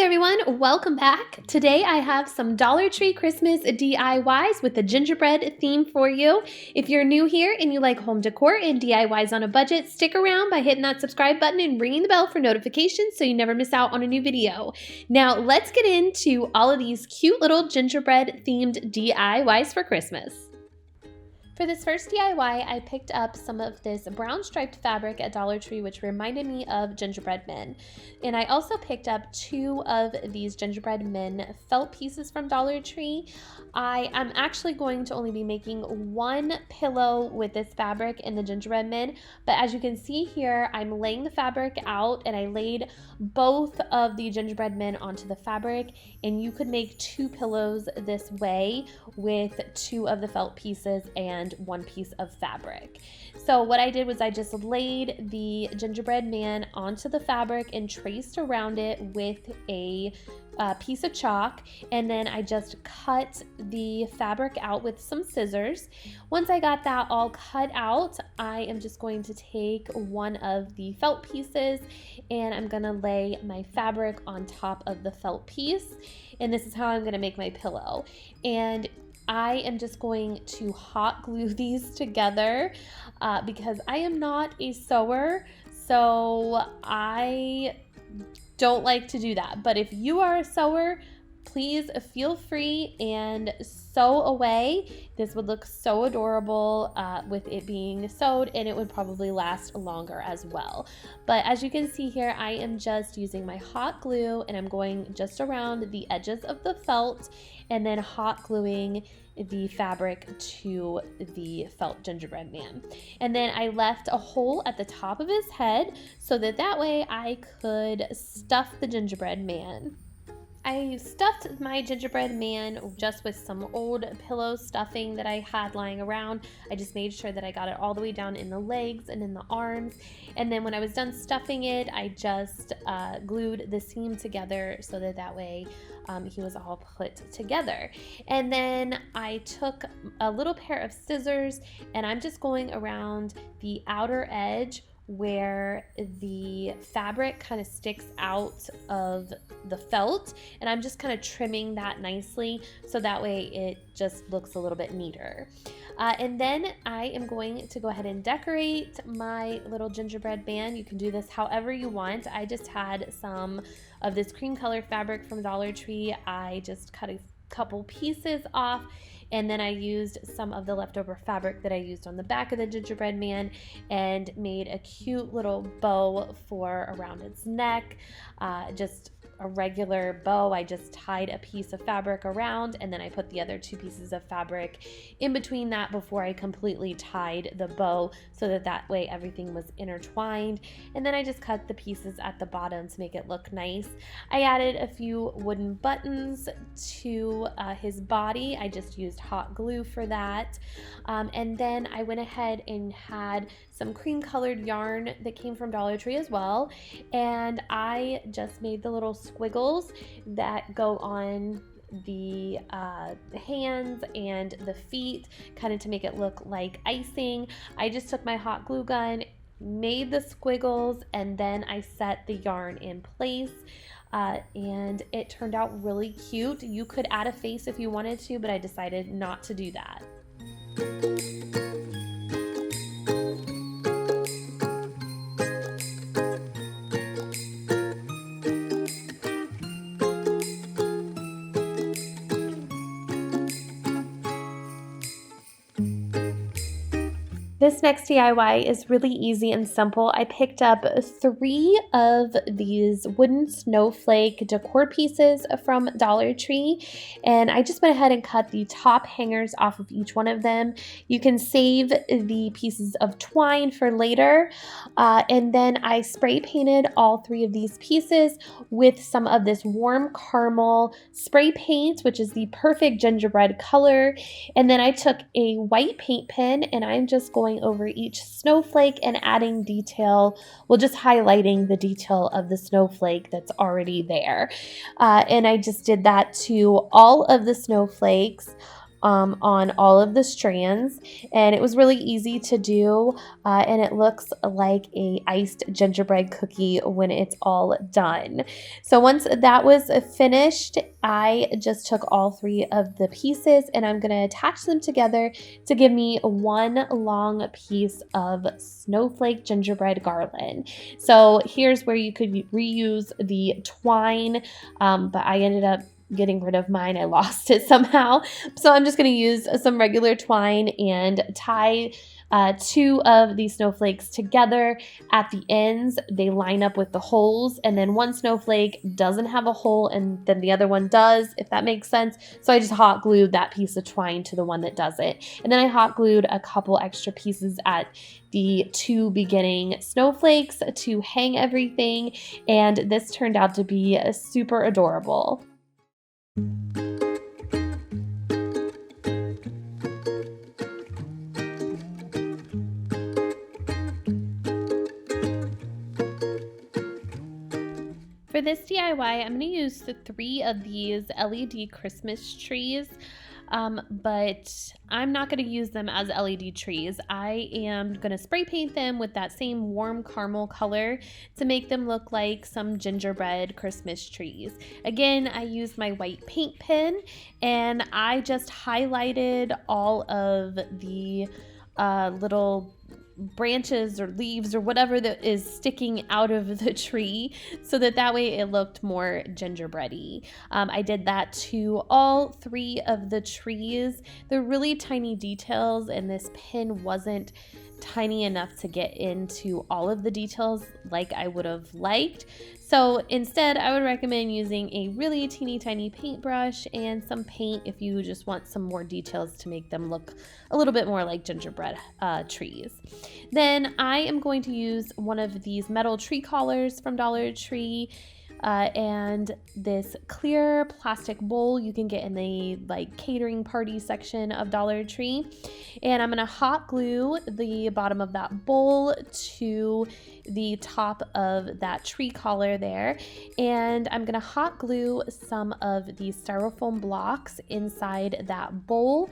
everyone, welcome back. Today I have some Dollar Tree Christmas DIYs with the gingerbread theme for you. If you're new here and you like home decor and DIYs on a budget, stick around by hitting that subscribe button and ringing the bell for notifications so you never miss out on a new video. Now let's get into all of these cute little gingerbread themed DIYs for Christmas. For this first DIY, I picked up some of this brown striped fabric at Dollar Tree, which reminded me of gingerbread men. And I also picked up 2 of these gingerbread men felt pieces from Dollar Tree. I am actually going to only be making 1 pillow with this fabric in the gingerbread men, but as you can see here, I'm laying the fabric out and I laid both of the gingerbread men onto the fabric, and you could make 2 pillows this way with 2 of the felt pieces and 1 piece of fabric. So what I did was I just laid the gingerbread man onto the fabric and traced around it with a piece of chalk, and then I just cut the fabric out with some scissors. Once I got that all cut out, I am just going to take 1 of the felt pieces and I'm gonna lay my fabric on top of the felt piece, and this is how I'm gonna make my pillow. And I am just going to hot glue these together because I am not a sewer, so I don't like to do that. But if you are a sewer, please feel free and sew away. This would look so adorable with it being sewed, and it would probably last longer as well. But as you can see here, I am just using my hot glue and I'm going just around the edges of the felt and then hot gluing the fabric to the felt gingerbread man. And then I left a hole at the top of his head so that way I could stuff the gingerbread man. I stuffed my gingerbread man just with some old pillow stuffing that I had lying around. I just made sure that I got it all the way down in the legs and in the arms. And then when I was done stuffing it, I just glued the seam together so that way he was all put together. And then I took a little pair of scissors and I'm just going around the outer edge where the fabric kind of sticks out of the felt, and I'm just kind of trimming that nicely so that way it just looks a little bit neater. And then I am going to go ahead and decorate my little gingerbread man. You can do this however you want. I just had some of this cream color fabric from Dollar Tree. I just cut a couple pieces off, and then I used some of the leftover fabric that I used on the back of the gingerbread man and made a cute little bow for around its neck. Just a regular bow. I just tied a piece of fabric around, and then I put the other 2 pieces of fabric in between that before I completely tied the bow so that way everything was intertwined. And then I just cut the pieces at the bottom to make it look nice. I added a few wooden buttons to his body. I just used hot glue for that. And then I went ahead and had some cream colored yarn that came from Dollar Tree as well, and I just made the little squiggles that go on the hands and the feet, kind of to make it look like icing. I just took my hot glue gun, made the squiggles, and then I set the yarn in place. And it turned out really cute. You could add a face if you wanted to, but I decided not to do that. This next DIY is really easy and simple. I picked up 3 of these wooden snowflake decor pieces from Dollar Tree, and I just went ahead and cut the top hangers off of each one of them. You can save the pieces of twine for later, and then I spray painted all 3 of these pieces with some of this warm caramel spray paint, which is the perfect gingerbread color. And then I took a white paint pen and I'm just going over each snowflake and adding detail, well, just highlighting the detail of the snowflake that's already there. And I just did that to all of the snowflakes on all of the strands, and it was really easy to do, and it looks like a iced gingerbread cookie when it's all done. So once that was finished, I just took all three of the pieces and I'm going to attach them together to give me one long piece of snowflake gingerbread garland. So here's where you could reuse the twine, but I ended up getting rid of mine. I lost it somehow. So I'm just going to use some regular twine and tie two of these snowflakes together at the ends. They line up with the holes, and then one snowflake doesn't have a hole and then the other one does, if that makes sense. So I just hot glued that piece of twine to the one that doesn't. And then I hot glued a couple extra pieces at the two beginning snowflakes to hang everything, and this turned out to be super adorable. For this DIY, I'm going to use the three of these LED Christmas trees, but I'm not going to use them as LED trees. I am going to spray paint them with that same warm caramel color to make them look like some gingerbread Christmas trees. Again, I used my white paint pen and I just highlighted all of the little branches or leaves or whatever that is sticking out of the tree so that way it looked more gingerbready. I did that to all three of the trees. They're really tiny details and this pen wasn't tiny enough to get into all of the details like I would have liked. So instead, I would recommend using a really teeny tiny paintbrush and some paint if you just want some more details to make them look a little bit more like gingerbread trees. Then I am going to use one of these metal tree collars from Dollar Tree and this clear plastic bowl you can get in the catering party section of Dollar Tree. And I'm going to hot glue the bottom of that bowl to the top of that tree collar there. And I'm going to hot glue some of these styrofoam blocks inside that bowl.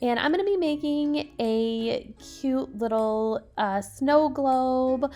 And I'm going to be making a cute little snow globe.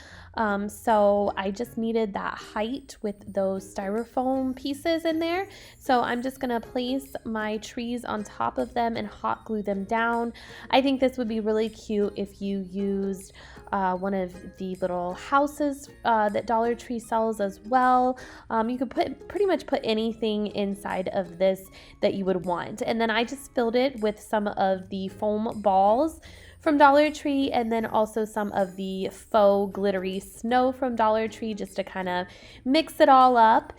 So I just needed that height with those styrofoam pieces in there. So I'm just going to place my trees on top of them and hot glue them down. I think this would be really cute if you used one of the little houses that Dollar Tree sells as well. You could pretty much put anything inside of this that you would want. And then I just filled it with some of the foam balls from Dollar Tree and then also some of the faux glittery snow from Dollar Tree just to kind of mix it all up.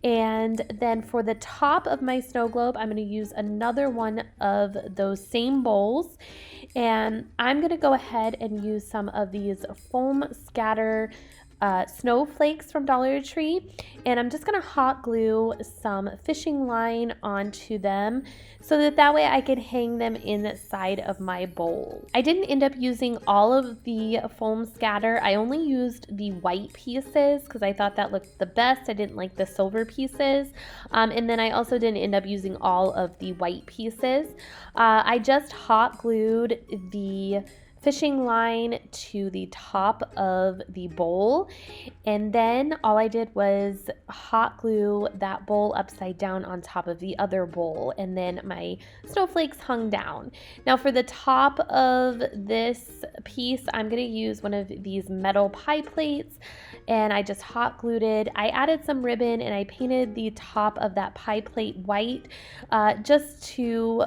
And then for the top of my snow globe, I'm going to use another one of those same bowls. And I'm going to go ahead and use some of these foam scatter snowflakes from Dollar Tree, and I'm just going to hot glue some fishing line onto them so that way I can hang them inside of my bowl. I didn't end up using all of the foam scatter. I only used the white pieces because I thought that looked the best. I didn't like the silver pieces, and then I also didn't end up using all of the white pieces. I just hot glued the fishing line to the top of the bowl, and then all I did was hot glue that bowl upside down on top of the other bowl, and then my snowflakes hung down. Now for the top of this piece, I'm going to use one of these metal pie plates, and I just hot glued it. I added some ribbon and I painted the top of that pie plate white just to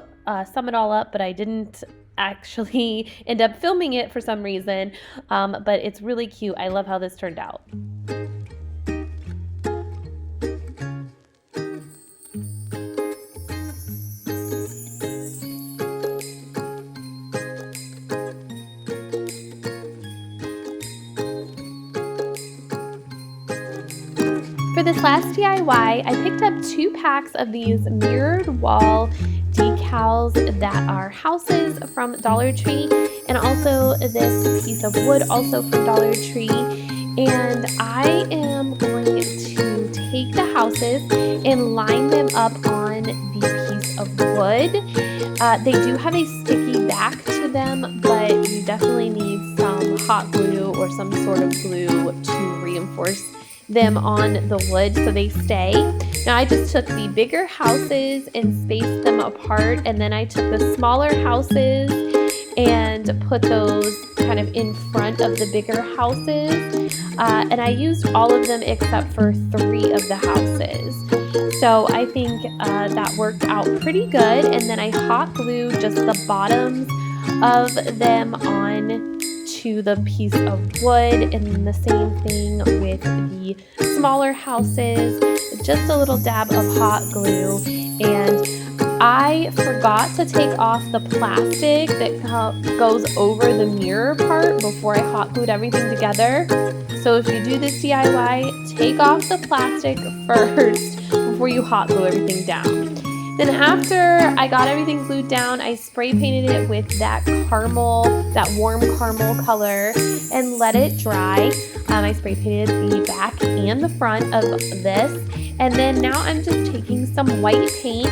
sum it all up, but I didn't actually end up filming it for some reason, but it's really cute. I love how this turned out. For this last DIY, I picked up 2 packs of these mirrored wall decals that are houses from Dollar Tree, and also this piece of wood also from Dollar Tree. And I am going to take the houses and line them up on the piece of wood. They do have a sticky back to them, but you definitely need some hot glue or some sort of glue to reinforce them on the wood so they stay. Now I just took the bigger houses and spaced them apart, and then I took the smaller houses and put those kind of in front of the bigger houses, and I used all of them except for 3 of the houses. So I think that worked out pretty good, and then I hot glued just the bottoms of them on to the piece of wood, and the same thing with the smaller houses, just a little dab of hot glue. And I forgot to take off the plastic that goes over the mirror part before I hot glued everything together. So if you do this DIY, take off the plastic first before you hot glue everything down. Then after I got everything glued down, I spray painted it with that warm caramel color, and let it dry. I spray painted the back and the front of this. And then now I'm just taking some white paint,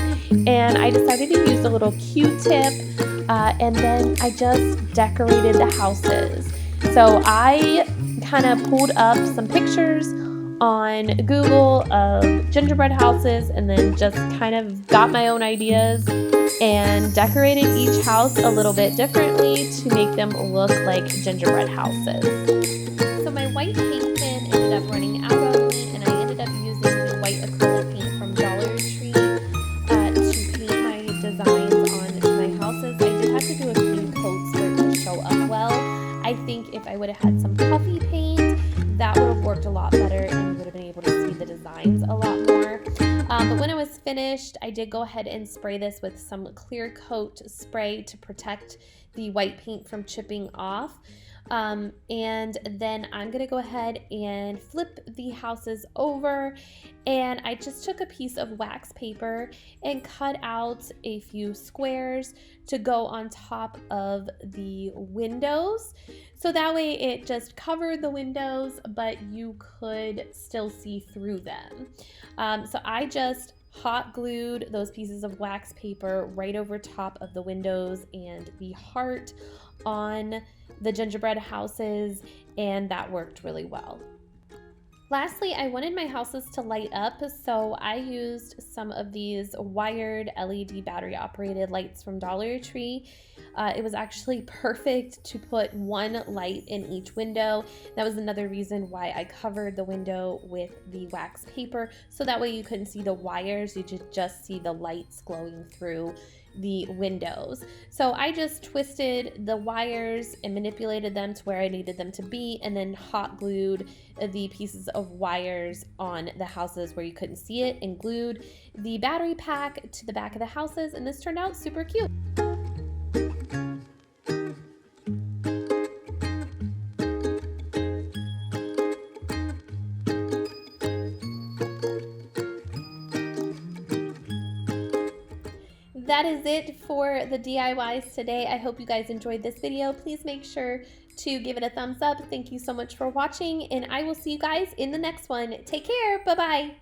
and I decided to use a little Q-tip, and then I just decorated the houses. So I kind of pulled up some pictures on Google of gingerbread houses, and then just kind of got my own ideas and decorated each house a little bit differently to make them look like gingerbread houses. So my white paint pen ended up running out of me, and I ended up using the white acrylic paint from Dollar Tree to paint my designs on my houses. I did have to do a few coats for it to show up well. I think if I would have had some puffy paint, that would have worked a lot better, and you would have been able to see the designs a lot more. But when it was finished, I did go ahead and spray this with some clear coat spray to protect the white paint from chipping off. And then I'm gonna go ahead and flip the houses over, and I just took a piece of wax paper and cut out a few squares to go on top of the windows, so that way it just covered the windows, but you could still see through them. So I just hot glued those pieces of wax paper right over top of the windows and the heart on the gingerbread houses, and that worked really well. Lastly, I wanted my houses to light up, so I used some of these wired LED battery operated lights from Dollar Tree. It was actually perfect to put one light in each window. That was another reason why I covered the window with the wax paper, so that way you couldn't see the wires, you could just see the lights glowing through the windows. So I just twisted the wires and manipulated them to where I needed them to be, and then hot glued the pieces of wires on the houses where you couldn't see it, and glued the battery pack to the back of the houses, and this turned out super cute. That is it for the DIYs today. I hope you guys enjoyed this video. Please make sure to give it a thumbs up. Thank you so much for watching, and I will see you guys in the next one. Take care. Bye-bye.